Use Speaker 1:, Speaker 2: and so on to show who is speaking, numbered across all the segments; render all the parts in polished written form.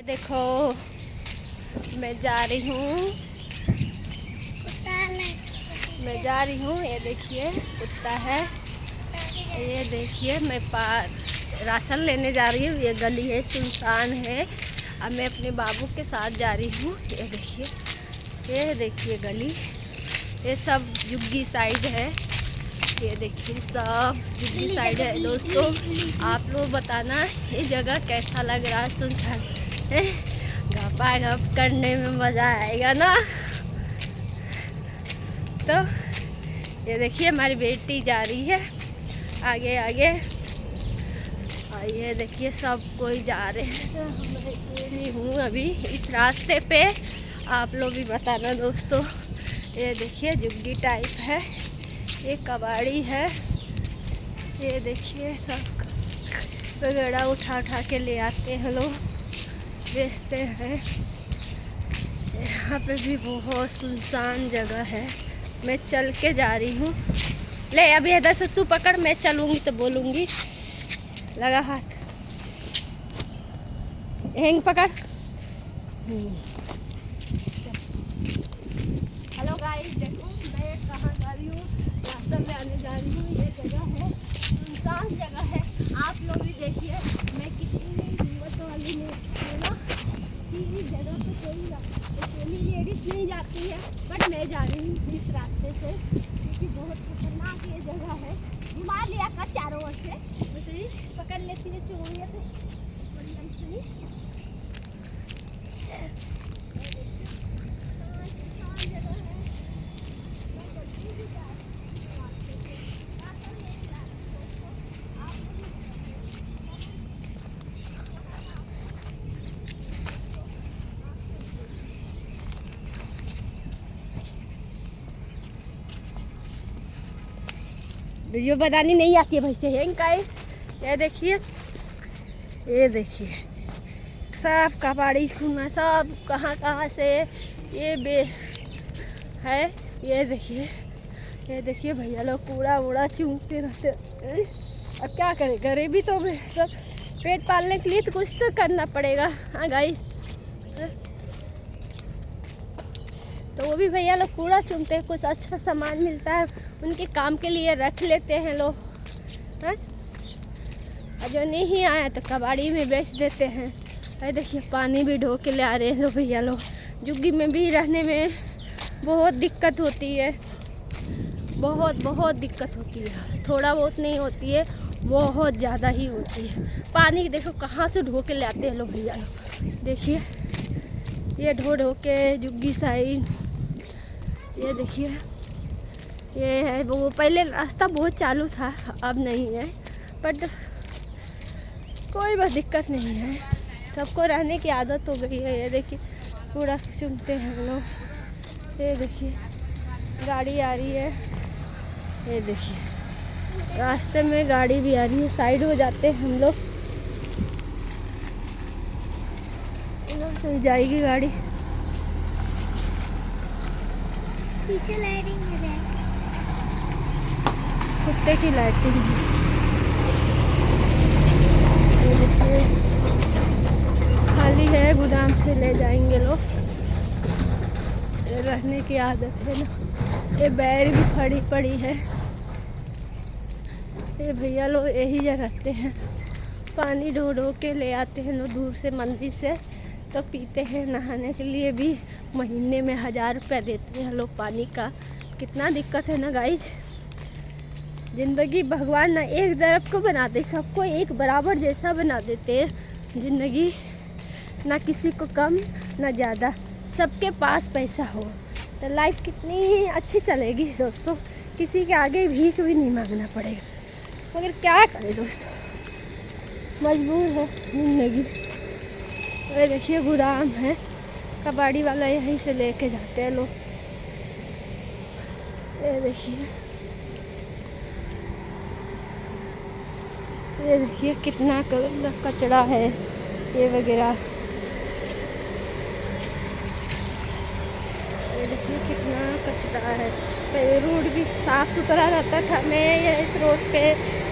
Speaker 1: देखो मैं जा रही हूँ, ये देखिए कुत्ता है। ये देखिए मैं राशन लेने जा रही हूँ। ये गली है, सुनसान है। अब मैं अपने बाबू के साथ जा रही हूँ। ये देखिए गली, ये सब जुग्गी साइड है। ये देखिए सब जुग्गी साइड है। दोस्तों आप लोग बताना ये जगह कैसा लग रहा है। सुनसान है, गपागप करने में मज़ा आएगा ना। तो ये देखिए हमारी बेटी जा रही है आगे आगे, और ये देखिए सब कोई जा रहे हैं। तो मैं अकेली हूँ अभी इस रास्ते पे। आप लोग भी बताना दोस्तों। ये देखिए जुग्गी टाइप है, ये कबाड़ी है। ये देखिए सब वगैरह उठा के ले आते हैं लोग, बेचते हैं। यहाँ पे भी बहुत सुनसान जगह है। मैं चल के जा रही हूँ। ले अभी इधर से तू पकड़, मैं चलूँगी तो बोलूँगी। लगा हाथ, हैंग पकड़। हेलो गाइस, देखो मैं कहाँ जा रही हूँ। रास्ते में आने जा रही हूँ। ये जगह है, सुनसान जगह है। आप लोग भी देखिए मैं कितनी हिम्मत वाली हूँ ना कि इस जगह पे कोई अकेली लेडीज नहीं जाती है, बट मैं जा रही हूँ इस रास्ते से क्योंकि बहुत खतरनाक ये जगह है। हिमालय का चारों ओर से मछली पकड़ लेती है चोरिया से। वीडियो बनानी नहीं आती है भाई से हैंग गाइस। ये देखिए सब कबाड़ी घूमा, सब कहाँ से ये है। ये देखिए भैया लोग कूड़ा वूड़ा चूमते रहते। अब क्या करें, गरीबी तो सब पेट पालने के लिए तो कुछ तो करना पड़ेगा। हाँ गाइस, तो वो भी भैया लोग कूड़ा चुनते हैं, कुछ अच्छा सामान मिलता है उनके काम के लिए रख लेते हैं लोग। हाँ, और जो नहीं आया तो कबाड़ी में बेच देते हैं। अरे देखिए पानी भी ढो के ले आ रहे हैं लोग भैया लोग। जुग्गी में भी रहने में बहुत दिक्कत होती है, बहुत दिक्कत होती है। थोड़ा बहुत नहीं होती है, बहुत ज़्यादा ही होती है। पानी देखो कहाँ से ढो के ले आते हैं लोग भैया लोग। देखिए ये ढो के जुग्गी साइड। ये देखिए ये है वो, पहले रास्ता बहुत चालू था, अब नहीं है, बट कोई बस दिक्कत नहीं है। सबको रहने की आदत हो गई है। ये देखिए कूड़ा चुनते हैं लोग। ये देखिए गाड़ी आ रही है। ये देखिए रास्ते में गाड़ी भी आ रही है, साइड हो जाते हैं हम लोग। इधर से जाएगी गाड़ी। पीछे लाइटिंग है, कुत्ते की लाइटिंग है। ये देखिए खाली है, गोदाम से ले जाएंगे लोग। ये रहने की आदत है ना। ये बैर भी खड़ी पड़ी है। ये भैया लोग यही जगह रहते हैं, पानी ढो के ले आते हैं लोग दूर से मंदिर से, तो पीते हैं। नहाने के लिए भी महीने में 1000 रुपया देते हैं लोग पानी का। कितना दिक्कत है ना गाइस। ज़िंदगी भगवान ना एक तरफ को बनाते, सबको एक बराबर जैसा बना देते हैं। ज़िंदगी ना किसी को कम ना ज़्यादा, सबके पास पैसा हो तो लाइफ कितनी अच्छी चलेगी दोस्तों। किसी के आगे भीख भी नहीं मांगना पड़ेगा। मगर क्या करें दोस्तों, मजबूर है ज़िंदगी। ये देखिए गोदाम है, कबाड़ी वाला यहीं से लेके जाते हैं लोग। ये देखिए कितना कचरा है ये वगैरह। ये देखिए कितना कचरा है। पहले रोड भी साफ़ सुथरा रहता था। मैं इस रोड पे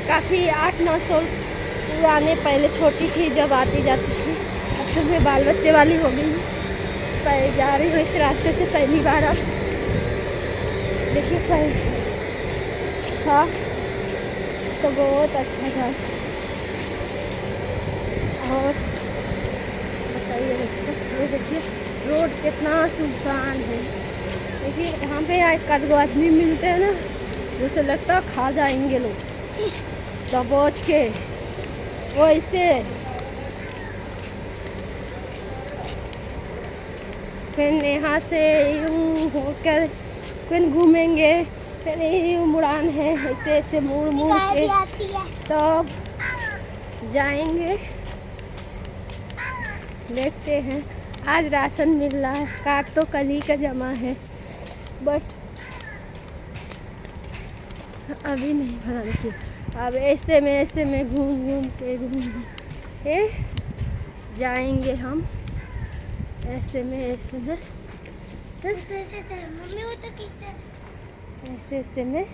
Speaker 1: काफ़ी 8-9 साल पुराने पहले छोटी थी जब आती जाती थी। टेंशन में बाल बच्चे वाली हो गई। पर जा रही हूँ इस रास्ते से पहली बार। अब देखिए पहले था तो बहुत अच्छा था। और बताइए दोस्तों, ये देखिए रोड कितना सुनसान है। देखिए यहाँ पे एक आध आदमी मिलते हैं ना, जैसे लगता है खा जाएंगे लोग दबोच के। वो इससे फिर यहाँ से यूँ होकर फिर घूमेंगे, फिर यूँ मुड़ान है, ऐसे ऐसे मुड़ मुड़ के तब जाएंगे। देखते हैं, आज राशन मिल रहा है, कार्ड तो कल ही का जमा है, बट अभी नहीं भरा। देखिए अब ऐसे में घूम के जाएंगे हम। ऐसे में ऐसे में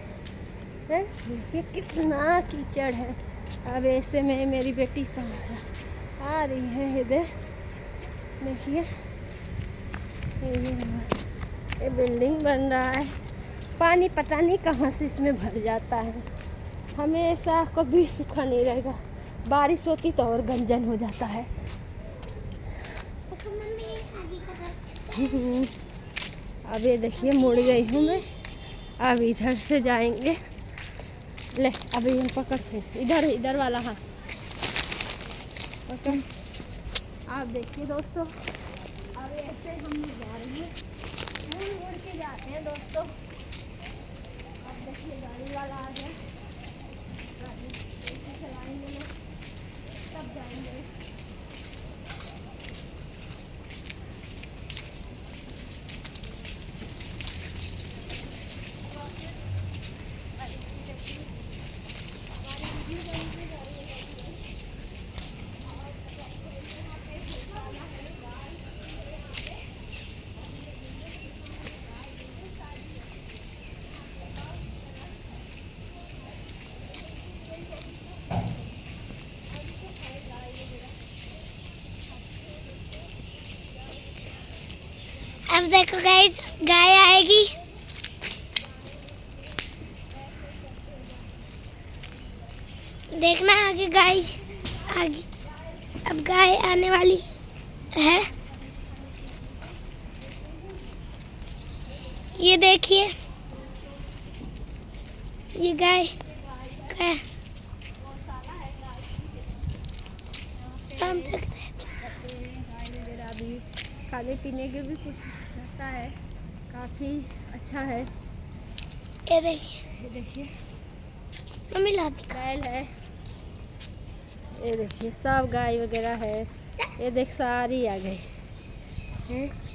Speaker 1: देखिए कितना कीचड़ है। अब ऐसे में मेरी बेटी आ रही है इधर। देखिए ये बिल्डिंग बन रहा है, पानी पता नहीं कहाँ से इसमें भर जाता है, हमेशा कभी सूखा नहीं रहेगा, बारिश होती तो और गंजन हो जाता है। अब ये देखिए मुड़ गई हूँ मैं, अब इधर से जाएंगे। ले अभी हम पकड़ते इधर वाला हाथ पकड़। आप देखिए दोस्तों, अब ऐसे हम जा रहे हैं, मुड़ के जाते हैं दोस्तों। अब देखिए गाड़ी वाला आ जाए, गाड़ी चलाएंगे लोग तब जाएंगे।
Speaker 2: अब देखो गाइस, गाय आएगी। देखना आगे गाइस, आगे अब गाय आने वाली है। ये देखिए, ये गाय शाम तक
Speaker 1: अभी खाने पीने के भी कुछ रहता है, काफ़ी अच्छा है।
Speaker 2: ये देखिए मम्मी लाती
Speaker 1: बैल है, ये देखिए सब गाय वगैरह है। ये देख सारी आ गई है।